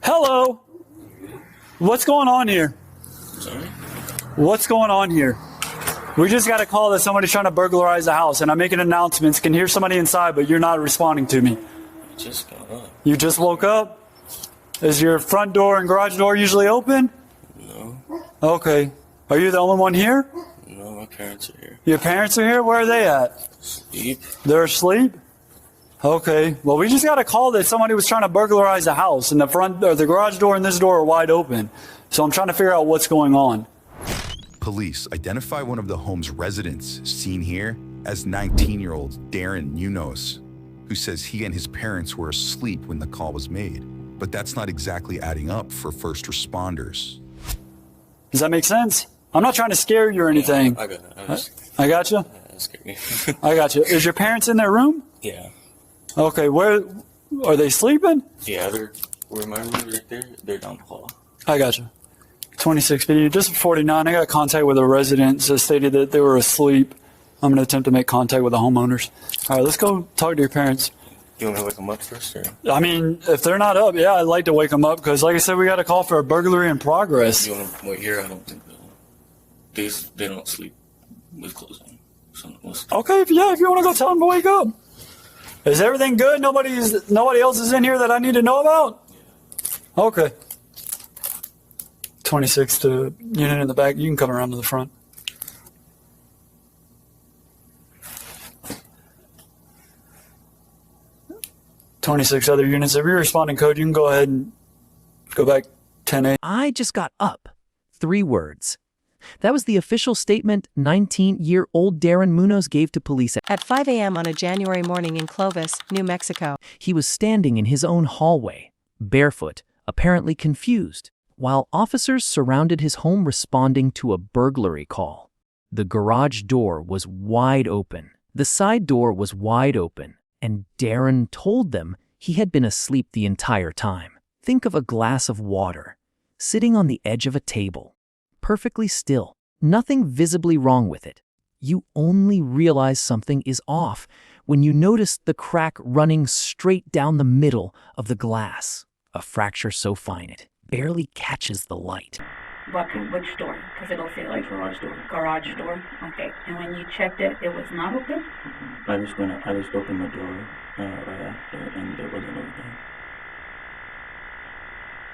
Hello. What's going on here? Sorry? What's going on here? We just got a call that somebody's trying to burglarize the house, and I'm making announcements. Can hear somebody inside, but you're not responding to me. I just got up. You just woke up? Is your front door and garage door usually open? No. Okay. Are you the only one here? No, my parents are here. Your parents are here? Where are they at? Sleep. They're asleep? Okay. Well, we just got a call that somebody was trying to burglarize the house, and the front or the garage door and this door are wide open. So I'm trying to figure out what's going on. Police identify one of the home's residents, seen here, as 19-year-old Darren Munos, who says he and his parents were asleep when the call was made. But that's not exactly adding up for first responders. Does that make sense? I'm not trying to scare you or anything. I got it. I got you? That scared me. I got you. Is your parents in their room? Yeah. Okay, where are they sleeping? Yeah, where my room is right there, they're down the hall. I got you. 2650, just 49. I got contact with a resident that stated that they were asleep. I'm going to attempt to make contact with the homeowners. All right, let's go talk to your parents. You want me to wake them up first? Or? I mean, if they're not up, yeah, I'd like to wake them up because, like I said, we got a call for a burglary in progress. You want to wait here? I don't think they don't sleep with clothes on. So Okay, if you want to go tell them to wake up. Is everything good? Nobody else is in here that I need to know about? Yeah. Okay. 26 to unit in the back. You can come around to the front. "26 other units. If you're responding code, you can go ahead and go back 10A. I just got up. 3 words. That was the official statement 19-year-old Darren Munos gave to police at 5 a.m. on a January morning in Clovis, New Mexico. He was standing in his own hallway, barefoot, apparently confused, while officers surrounded his home responding to a burglary call. The garage door was wide open. The side door was wide open, and Darren told them he had been asleep the entire time. Think of a glass of water, sitting on the edge of a table, perfectly still, nothing visibly wrong with it. You only realize something is off when you notice the crack running straight down the middle of the glass, a fracture so fine it barely catches the light. Which door? Because it'll say like garage door. Garage door. Okay. And when you checked it, it was not open. I just opened the door right after, and there wasn't anything.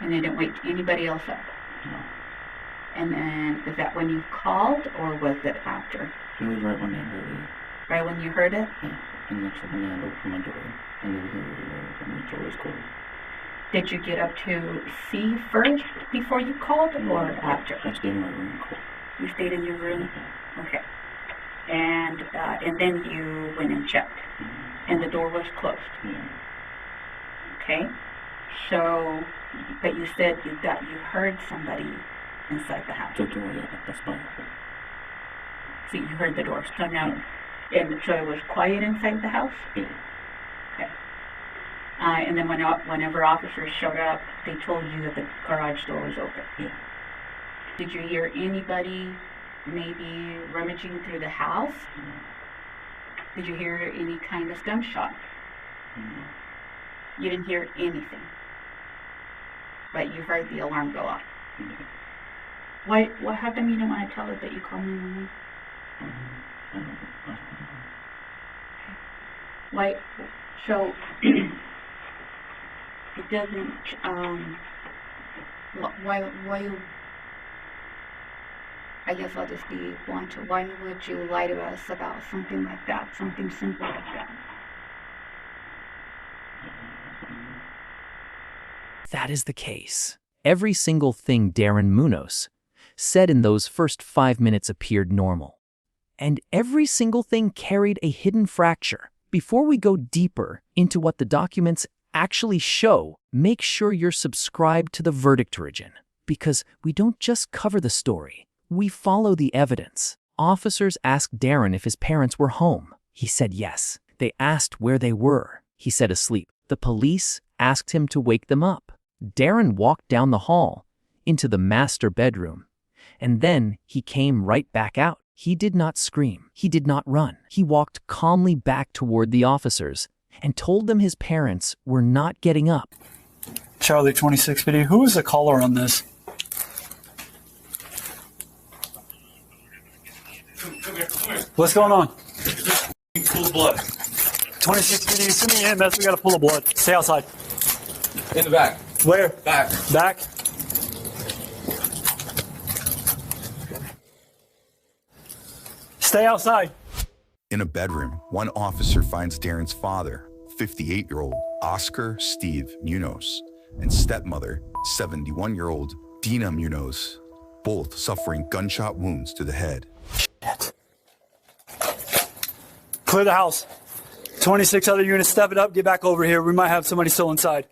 And they didn't wake anybody else up. No. And then is that when you called, or was it after? It was right when I heard it. Right when you heard it? Yeah. And that's when I opened my door, and the door was closed. Did you get up to see first before you called, or after? I stayed in my room. You stayed in your room? Okay. And then you went and checked, and the door was closed. Yeah. Okay. So, but you said you heard somebody inside the house. The door, yeah, that's fine. So you heard the door. So now, and so it was quiet inside the house? Yeah. Okay. And then whenever officers showed up, they told you that the garage door was open. Yeah. Did you hear anybody maybe rummaging through the house? No. Did you hear any kind of gunshot? No. You didn't hear anything, but you heard the alarm go off. Yeah. How come you didn't want to tell us that you called 911? I don't know. Why? So it doesn't. Why? I guess I'll just be blunt. Why would you lie to us about something like that? Something simple like that. That is the case. Every single thing Darren Munos said in those first 5 minutes appeared normal. And every single thing carried a hidden fracture. Before we go deeper into what the documents actually show, make sure you're subscribed to the VerdictOrigin, because we don't just cover the story, we follow the evidence. Officers asked Darren if his parents were home. He said yes. They asked where they were. He said asleep. The police asked him to wake them up. Darren walked down the hall into the master bedroom, and then he came right back out. He did not scream. He did not run. He walked calmly back toward the officers and told them his parents were not getting up. Charlie 26 video. Who is the caller on this? Come here. What's going on? Full of blood. 26 video. Send me EMS. We got a pool of blood. Stay outside. In the back. Where? Back. Back. Stay outside. In a bedroom, one officer finds Darren's father, 58-year-old Oscar Steve Munos, and stepmother, 71-year-old Dina Munos, both suffering gunshot wounds to the head. Shit. Clear the house. 26 other units, step it up, get back over here. We might have somebody still inside.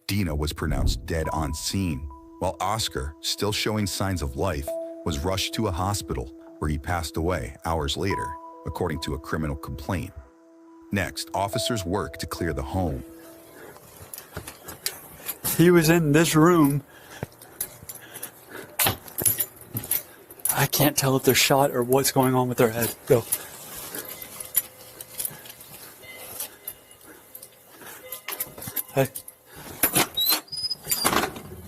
Dina was pronounced dead on scene, while Oscar, still showing signs of life, was rushed to a hospital where he passed away hours later, according to a criminal complaint. Next, officers work to clear the home. He was in this room. I can't tell if they're shot or what's going on with their head. Go. Hey.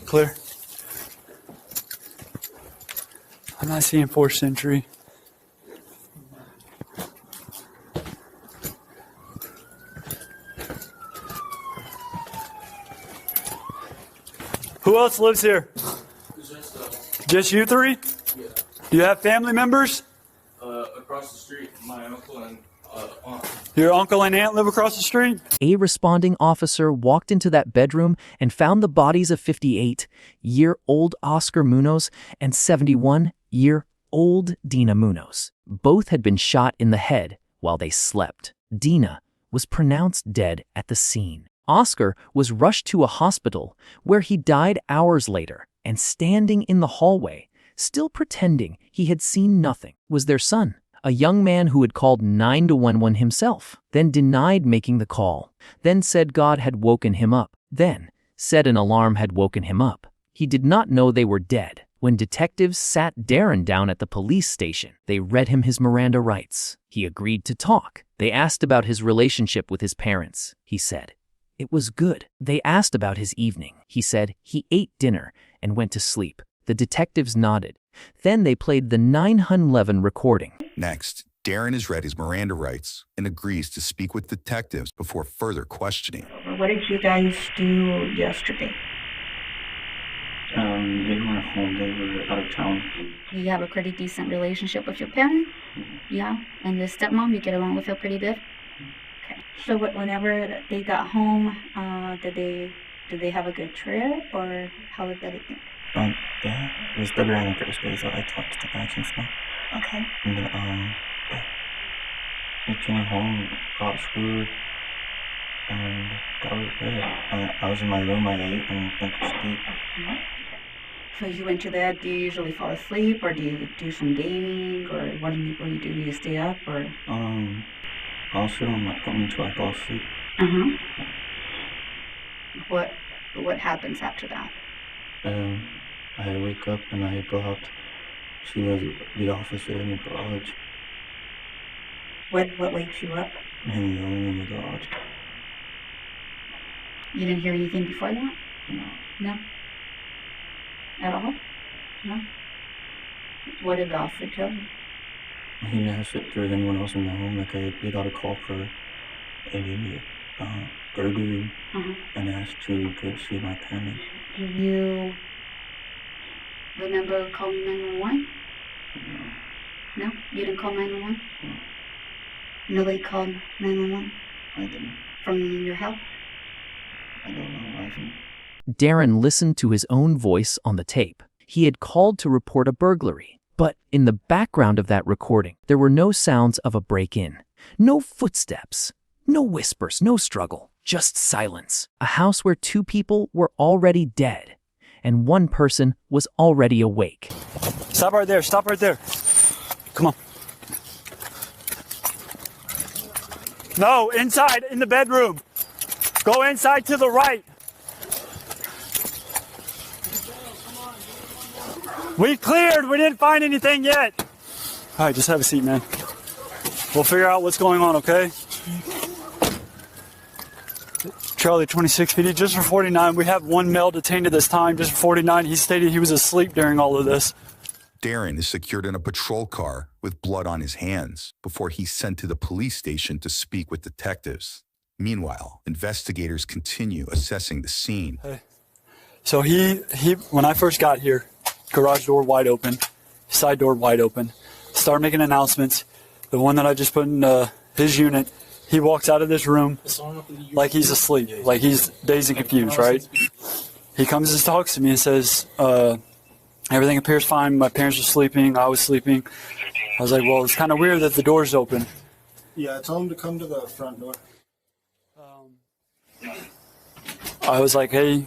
Clear. I'm not seeing forced entry. Who else lives here? Just you three? Yeah. Do you have family members? Across the street, my uncle and aunt. Your uncle and aunt live across the street? A responding officer walked into that bedroom and found the bodies of 58-year-old Oscar Munos and 71-year-old Dina Munos. Both had been shot in the head while they slept. Dina was pronounced dead at the scene. Oscar was rushed to a hospital where he died hours later, and standing in the hallway, still pretending he had seen nothing, was their son, a young man who had called 911 himself, then denied making the call, then said God had woken him up, then said an alarm had woken him up. He did not know they were dead. When detectives sat Darren down at the police station, they read him his Miranda rights. He agreed to talk. They asked about his relationship with his parents. He said, "It was good." They asked about his evening. He said he ate dinner and went to sleep. The detectives nodded. Then they played the 911 recording. Next, Darren is read his Miranda rights and agrees to speak with detectives before further questioning. What did you guys do yesterday? They weren't home. They were out of town. You have a pretty decent relationship with your parents? Yeah? And the stepmom, you get along with her pretty good? Okay. So whenever they got home, did they have a good trip, or how was everything? Yeah, it was better on the first day, so I talked to the guys and stuff. Okay. And then, yeah. We came home, got food, and that was it. I was in my room, I ate and went to sleep. So you went to bed, do you usually fall asleep, or do you do some gaming, or what do you do? Do you stay up, or? I'll sit on my phone until I fall asleep. What happens after that? I wake up and I go out to see the officer in the garage. What wakes you up? And yelling in the garage. You didn't hear anything before that? No. No? At all? No? What did the officer tell you? He asked if there was anyone else in the home. Like, they got a call for a burglary and asked to go see my parents. Do you remember calling 911? No. No? You didn't call 911? No. Nobody called 911 I didn't. from your house? I don't know. I think. Darren listened to his own voice on the tape. He had called to report a burglary, but in the background of that recording, there were no sounds of a break-in, no footsteps, no whispers, no struggle, just silence. A house where two people were already dead, and one person was already awake. Stop right there. Stop right there. Come on. No, inside, in the bedroom. Go inside to the right. We cleared. We didn't find anything yet. All right, just have a seat, man. We'll figure out what's going on, okay? Charlie, 26 PD, just for 49. We have one male detained at this time, just for 49. He stated he was asleep during all of this. Darren is secured in a patrol car with blood on his hands before he's sent to the police station to speak with detectives. Meanwhile, investigators continue assessing the scene. Hey. So he when I first got here, garage door wide open, side door wide open, started making announcements. The one that I just put in his unit, he walks out of this room like he's asleep, like he's dazed and confused, right? He comes and talks to me and says, everything appears fine. My parents are sleeping. I was sleeping. I was like, well, it's kind of weird that the door's open. Yeah, tell him to come to the front door. I was like, hey,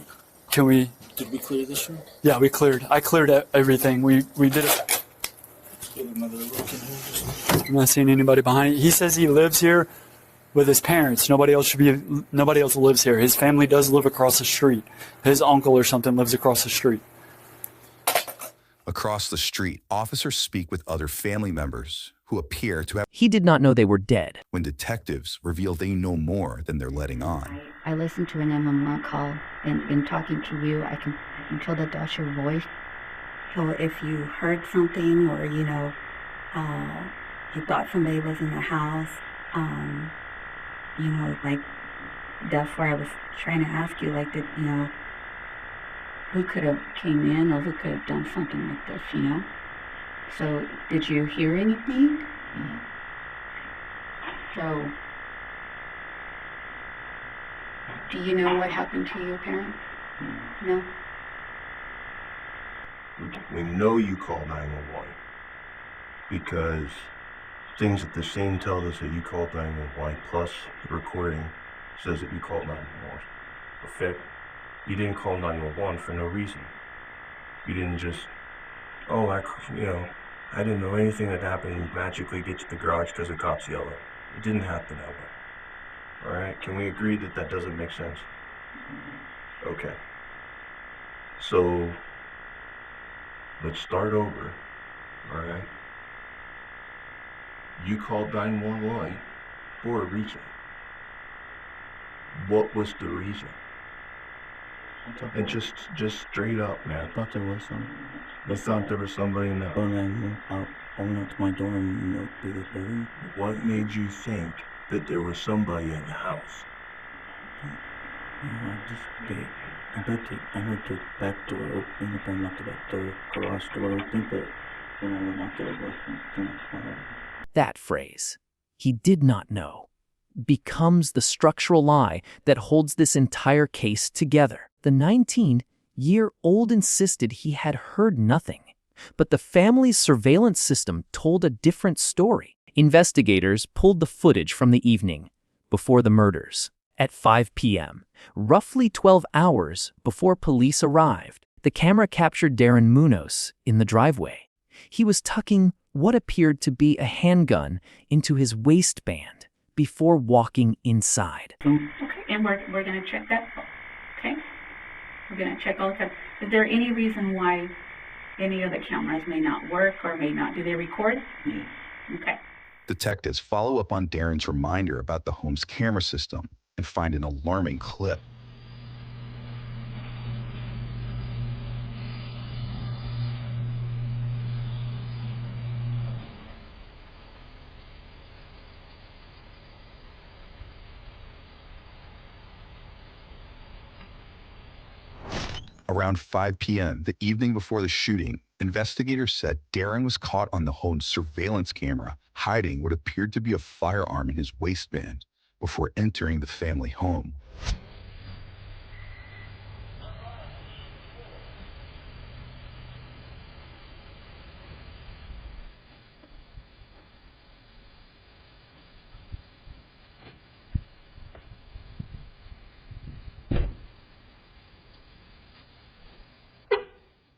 can we... Did we clear this room? Yeah, we cleared. I cleared everything. We did it. Give another look in here. I'm not seeing anybody behind. He says he lives here with his parents. Nobody else lives here. His family does live across the street. His uncle or something lives across the street. Across the street, officers speak with other family members who appear to have... He did not know they were dead. When detectives reveal they know more than they're letting on. I listened to an MMA call, and in talking to you, I can tell that that's your voice. So if you heard something or, you thought somebody was in the house, like, that's where I was trying to ask you, like, who could have came in or who could have done something like this, So, did you hear anything? So, do you know what happened to your parents? No? We know you called 911 because things at the scene tell us that you called 911, plus the recording says that you called 911. In fact, you didn't call 911 for no reason. You didn't just, I didn't know anything that happened and magically get to the garage because the cops yell. It didn't happen that way. All right, can we agree that that doesn't make sense? Okay. So, let's start over, all right? You called 911 for a reason. What was the reason? And just straight up, man. I thought there was some. I thought there was somebody in that. Oh, man, I went up to my door and through the building. What made you think that there was somebody in the house? I heard the back door open, if I knocked the back door, garage door open, but when I went out there, That phrase, he did not know, becomes the structural lie that holds this entire case together. The 19-year-old insisted he had heard nothing, but the family's surveillance system told a different story. Investigators pulled the footage from the evening before the murders. At 5 p.m., roughly 12 hours before police arrived, the camera captured Darren Munos in the driveway. He was tucking what appeared to be a handgun into his waistband before walking inside. Okay, and we're going to check that. Okay? We're going to check all the time. Is there any reason why any of the cameras may not work or may not? Do they record? Yeah. Okay. Detectives follow up on Darren's reminder about the home's camera system and find an alarming clip. Around 5 p.m., the evening before the shooting, investigators said Darren was caught on the home's surveillance camera, hiding what appeared to be a firearm in his waistband before entering the family home.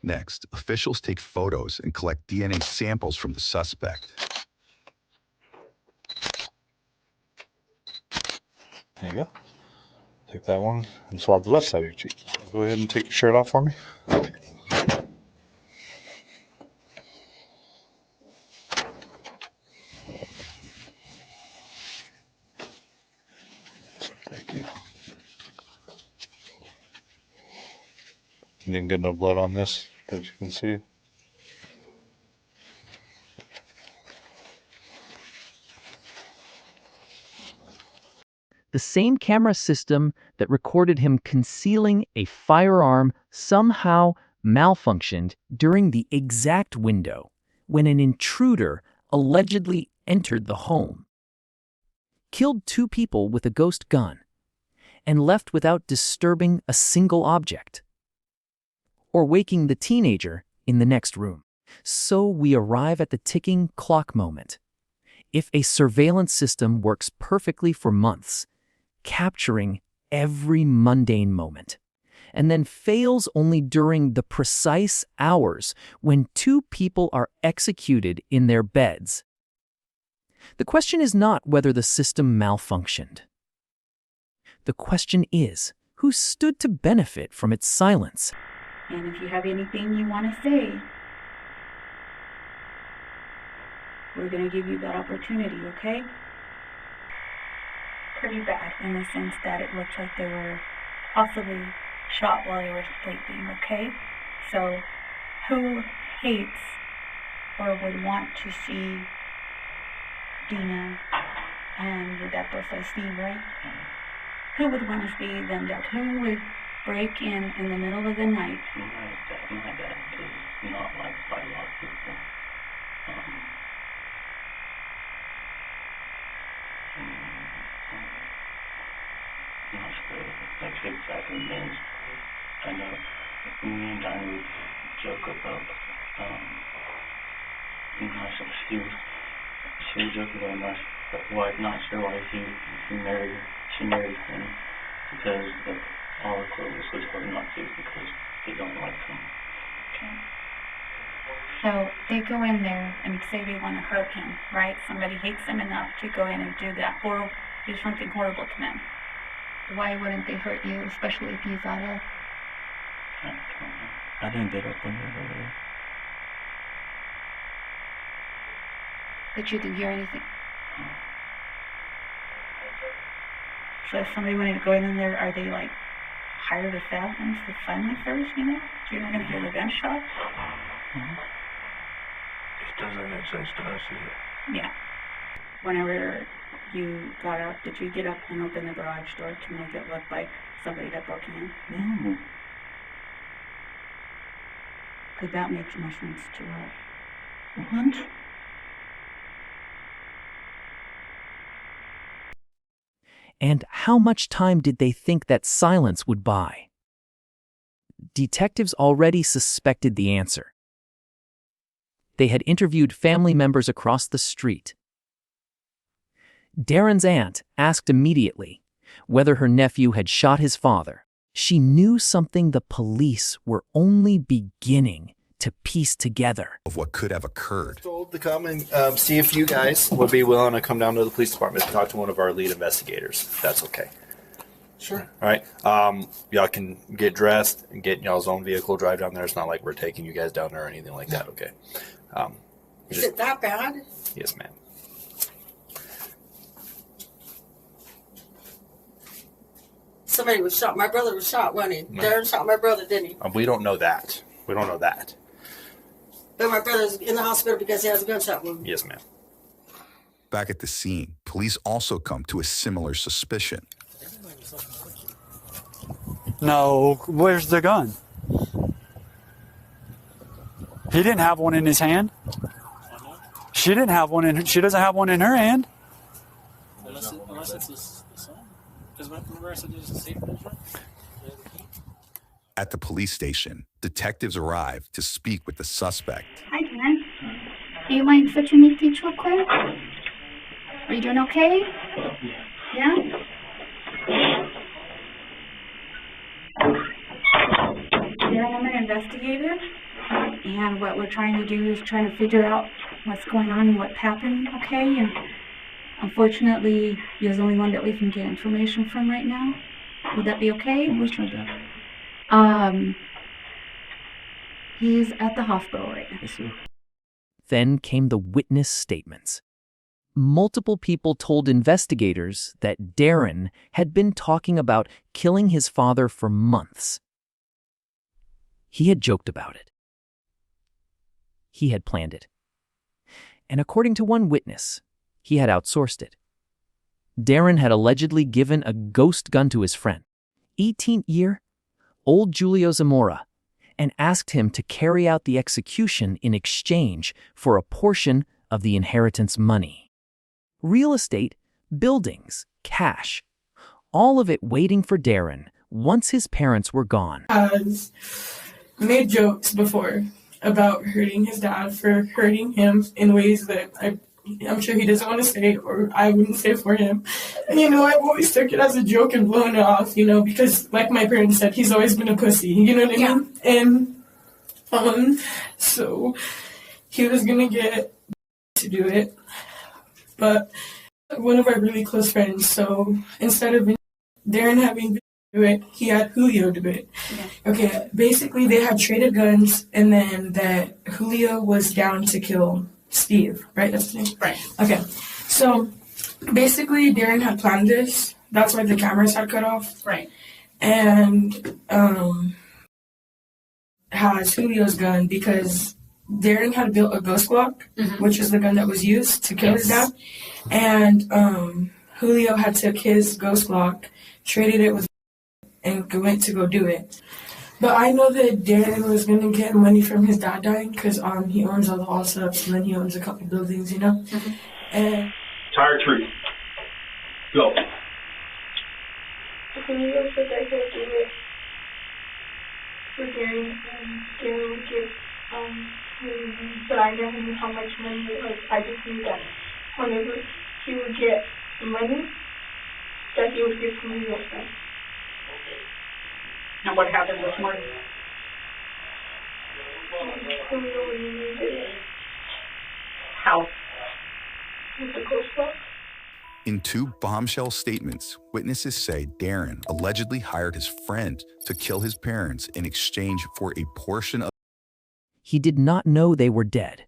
Next, officials take photos and collect DNA samples from the suspect. There you go. Take that one and swab the left side of your cheek. Go ahead and take your shirt off for me. Thank you. You didn't get no blood on this that you can see? The same camera system that recorded him concealing a firearm somehow malfunctioned during the exact window when an intruder allegedly entered the home, killed 2 people with a ghost gun, and left without disturbing a single object or waking the teenager in the next room. So we arrive at the ticking clock moment. If a surveillance system works perfectly for months, capturing every mundane moment, and then fails only during the precise hours when 2 people are executed in their beds, the question is not whether the system malfunctioned. The question is, who stood to benefit from its silence? And if you have anything you want to say, we're going to give you that opportunity, okay? Pretty bad in the sense that it looks like they were possibly shot while they were sleeping, okay? So who hates or would want to see Dina and the death was Steve, right? Who would want to see them dead? Who would break in the middle of the night? My dad is not liked by a lot of people. Not sure like the exact names. I know me and Diane would joke about she would joke about not sure why she married him because all the Clovis was told not to because they don't like him. Okay. So they go in there and say they want to hurt him, right? Somebody hates him enough to go in and do that, or do something horrible to them. Why wouldn't they hurt you, especially if you got up? I didn't get up when they were there. But you didn't hear anything? So if somebody wanted to go in there, are they like hire the assassins to fund it first, you know? So you're not going to hear the gunshot? It doesn't make sense to us either. Yeah. Whenever you got up, did you get up and open the garage door to make it look like somebody that broke in? No. Because that makes more sense to us. What? And how much time did they think that silence would buy? Detectives already suspected the answer. They had interviewed family members across the street. Darren's aunt asked immediately whether her nephew had shot his father. She knew something the police were only beginning to piece together. Of what could have occurred. Told to come and see if you guys would be willing to come down to the police department to talk to one of our lead investigators. If that's okay. Sure. All right. Y'all can get dressed and get y'all's own vehicle, drive down there. It's not like we're taking you guys down there or anything like that. Okay. Is it that bad? Yes, ma'am. Somebody was shot. My brother was shot, wasn't he? Darren shot my brother, didn't he? We don't know that. We don't know that. But my brother's in the hospital because he has a gunshot wound. Yes, ma'am. Back at the scene, police also come to a similar suspicion. No, where's the gun? He didn't have one in his hand. She didn't have one in. She doesn't have one in her hand. Unless it's the son. Because remember I said there's a safe measure? At the police station, detectives arrive to speak with the suspect. Hi, Darren. Do you mind switching me seats real quick? Are you doing okay? Yeah? Darren, I'm an investigator, and what we're trying to do is trying to figure out what's going on and what's happened, okay? And unfortunately, you're the only one that we can get information from right now. Would that be okay? Which one, Dad? He's at the hospital right now. Yes, sir. Then came the witness statements. Multiple people told investigators that Darren had been talking about killing his father for months. He had joked about it. He had planned it. And according to one witness, he had outsourced it. Darren had allegedly given a ghost gun to his friend, 18-year-old Julio Zamora, and asked him to carry out the execution in exchange for a portion of the inheritance money. Real estate, buildings, cash, all of it waiting for Darren once his parents were gone. Has made jokes before about hurting his dad for hurting him in ways that I'm sure he doesn't want to say, or I wouldn't say for him. And, I've always took it as a joke and blown it off, because like my parents said, he's always been a pussy, you know what I mean? And, so he was going to get to do it. But one of our really close friends, so instead of Darren having to do it, he had Julio do it. Yeah. Okay, basically they had traded guns, and then that Julio was down to kill Steve, right? That's his name? Right. Okay, so basically Darren had planned this. That's why the cameras had cut off. Right. And has Julio's gun because Darren had built a ghost Glock, which is the gun that was used to kill his dad. And Julio had took his ghost Glock, traded it with, and went to go do it. But I know that Darren was going to get money from his dad dying because he owns all the all-subs, and then he owns a couple buildings, And Tire tree. Go. Julio said that he'll do it for Darren, and Darren would give but I never knew how much money. I just knew that whenever he would get money, that he would give Julio some. And what happened this morning? Julio would use it. How? With a ghost box. In two bombshell statements, witnesses say Darren allegedly hired his friend to kill his parents in exchange for a portion of. He did not know they were dead.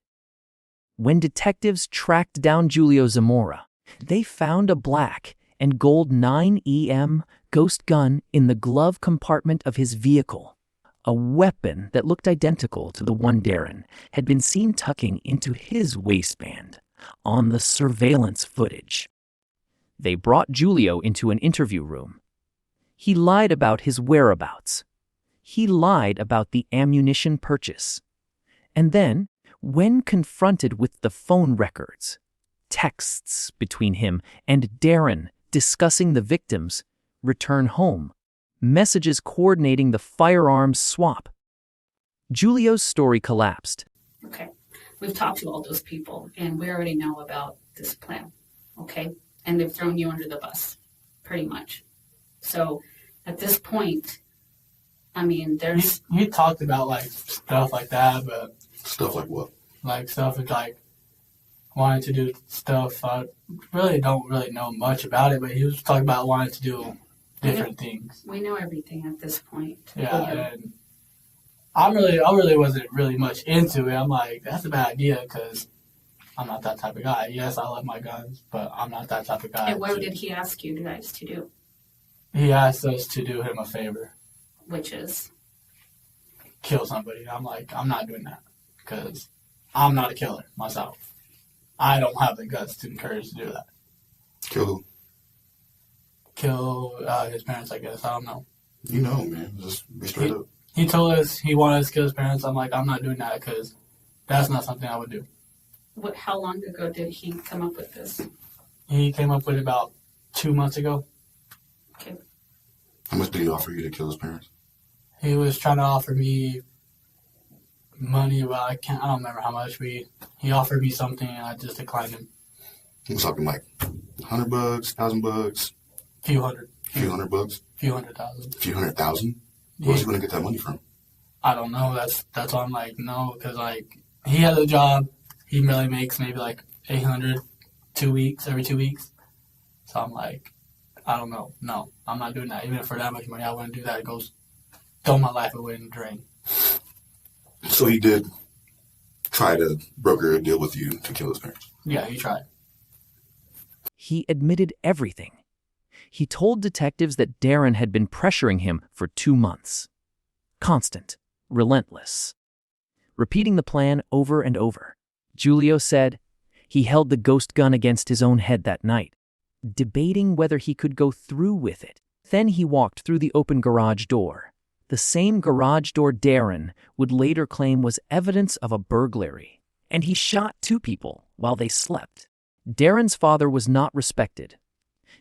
When detectives tracked down Julio Zamora, they found a black and gold 9EM ghost gun in the glove compartment of his vehicle, a weapon that looked identical to the one Darren had been seen tucking into his waistband on the surveillance footage. They brought Julio into an interview room. He lied about his whereabouts. He lied about the ammunition purchase. And then, when confronted with the phone records, texts between him and Darren discussing the victim's return home, messages coordinating the firearms swap, Julio's story collapsed. Okay, we've talked to all those people, and we already know about this plan, okay? And they've thrown you under the bus, pretty much. So, at this point, I mean, there's... He talked about, stuff like that, but... Stuff like what? Stuff like wanting to do stuff. I really don't really know much about it, but he was talking about wanting to do different things. We know everything at this point. Yeah, and I really wasn't really much into it. I'm like, that's a bad idea because I'm not that type of guy. Yes, I love my guns, but I'm not that type of guy. And what did he ask you guys to do? He asked us to do him a favor. Which is? Kill somebody. I'm like, I'm not doing that because I'm not a killer myself. I don't have the guts to encourage to do that. Kill who? Kill his parents, I guess. I don't know. You know, man. Just be straight up. He told us he wanted us to kill his parents. I'm like, I'm not doing that because that's not something I would do. How long ago did he come up with this? He came up with it about 2 months ago. Okay. How much did he offer you to kill his parents? He was trying to offer me money, but I don't remember how much. He offered me something and I just declined him. He was talking like $100, $1,000, few hundred. Few $100? Few 100,000. Few 100,000? Where's he going to get that money from? I don't know. That's why I'm like, no, because he has a job. He really makes maybe $800 every 2 weeks. So I'm like, I don't know. No, I'm not doing that. Even for that much money, I wouldn't do that. It goes, throw my life away in the drain. So he did try to broker a deal with you to kill his parents? Yeah, he tried. He admitted everything. He told detectives that Darren had been pressuring him for 2 months. Constant, relentless. Repeating the plan over and over, Julio said he held the ghost gun against his own head that night, debating whether he could go through with it. Then he walked through the open garage door, the same garage door Darren would later claim was evidence of a burglary, and he shot 2 people while they slept. Darren's father was not respected.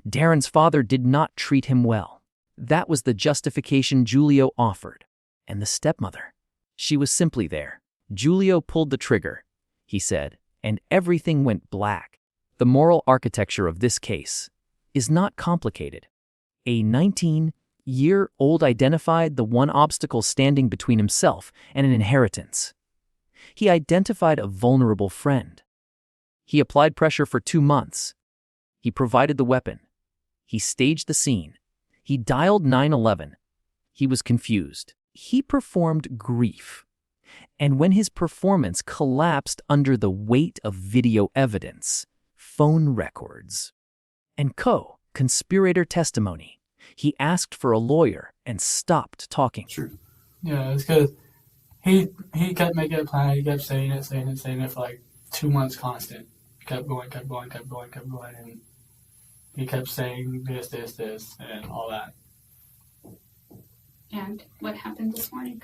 Darren's father did not treat him well. That was the justification Julio offered. And the stepmother, she was simply there. Julio pulled the trigger, he said, and everything went black. The moral architecture of this case is not complicated. A 19-year-old identified the one obstacle standing between himself and an inheritance. He identified a vulnerable friend. He applied pressure for 2 months. He provided the weapon. He staged the scene. He dialed 911. He was confused. He performed grief. And when his performance collapsed under the weight of video evidence, phone records, and co-conspirator testimony, he asked for a lawyer and stopped talking. Sure. Yeah, it's because he kept making a plan. He kept saying it for like 2 months constant. Kept going, and he kept saying this, and all that. And what happened this morning?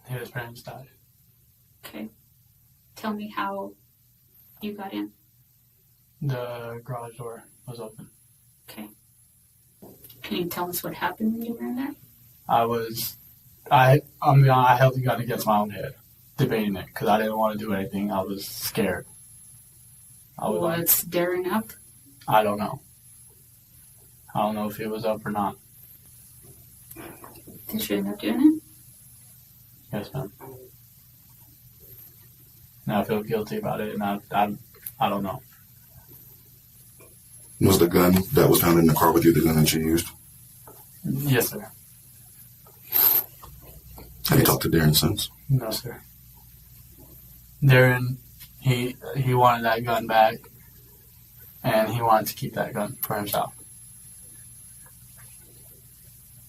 His parents died. Okay. Tell me how you got in. The garage door was open. Okay. Can you tell us what happened when you were in there? I held the gun against my own head, debating it, because I didn't want to do anything. I was scared. Was Darren up? I don't know. I don't know if he was up or not. Did you end up doing it? Yes, ma'am. And I feel guilty about it, and I don't know. Was the gun that was found in the car with you the gun that you used? Yes, sir. Have you talked to Darren since? No, sir. Darren, he wanted that gun back, and he wanted to keep that gun for himself.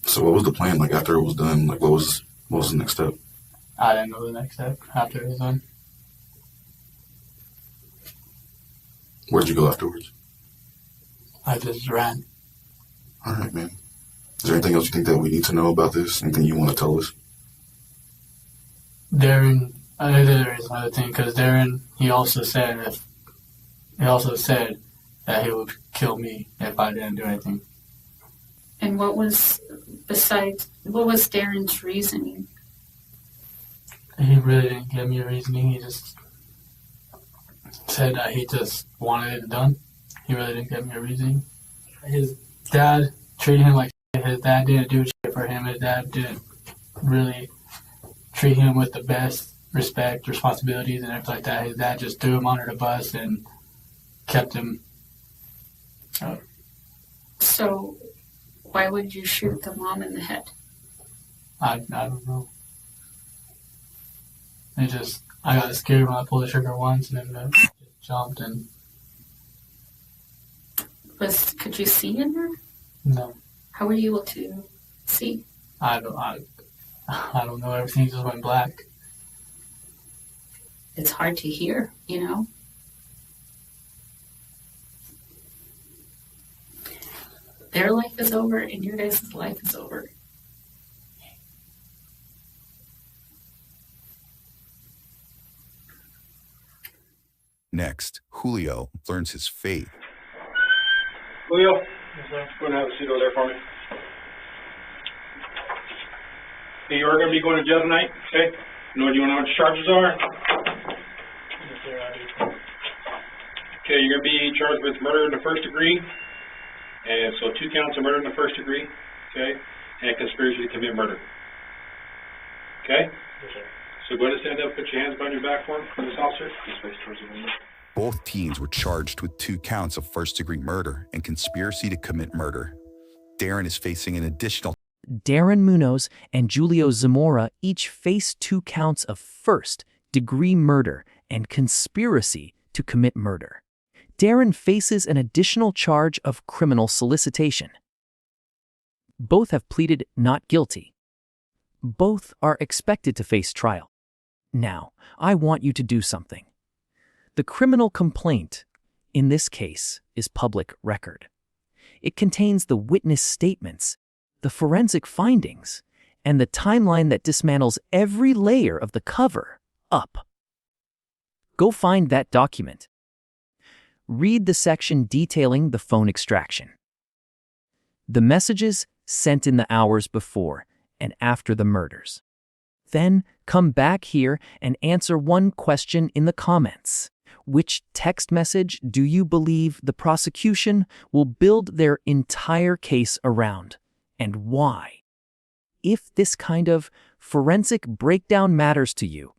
So what was the plan, like, after it was done? Like, what was the next step? I didn't know the next step after it was done. Where'd you go afterwards? I just ran. All right, man. Is there anything else you think that we need to know about this? Anything you want to tell us? Darren, there is another thing, because Darren, he also said that he would kill me if I didn't do anything. And what was Darren's reasoning? He really didn't give me a reasoning. He just said that he just wanted it done. He really didn't give me a reasoning. His dad treated him like shit. His dad didn't do shit for him. His dad didn't really treat him with the best respect, responsibilities, and everything like that. His dad just threw him under the bus and kept him. So, why would you shoot the mom in the head? I don't know. I got scared when I pulled the trigger once, and then just jumped and. Could you see in there? No. How were you able to see? I don't know. Everything just went black. It's hard to hear, you know? Their life is over and your guys' life is over. Next, Julio learns his fate. Julio, go and have a seat over there for me. Okay, you are going to be going to jail tonight, okay? Do you want to know what the charges are? Yes, sir, I do. Okay, you're going to be charged with murder in the first degree. And so 2 counts of murder in the first degree, okay? And conspiracy to commit murder. Okay? Yes, sir. So go ahead and stand up, put your hands behind your back for this officer. Just face towards the window. Both teens were charged with 2 counts of first-degree murder and conspiracy to commit murder. Darren is facing an additional. Darren Munos and Julio Zamora each face 2 counts of first-degree murder and conspiracy to commit murder. Darren faces an additional charge of criminal solicitation. Both have pleaded not guilty. Both are expected to face trial. Now, I want you to do something. The criminal complaint, in this case, is public record. It contains the witness statements, the forensic findings, and the timeline that dismantles every layer of the cover up. Go find that document. Read the section detailing the phone extraction. The messages sent in the hours before and after the murders. Then come back here and answer one question in the comments. Which text message do you believe the prosecution will build their entire case around, and why? If this kind of forensic breakdown matters to you,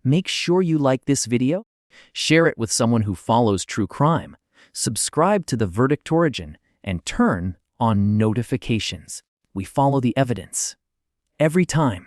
make sure you like this video, share it with someone who follows true crime, subscribe to the VerdictOrigin, and turn on notifications. We follow the evidence every time.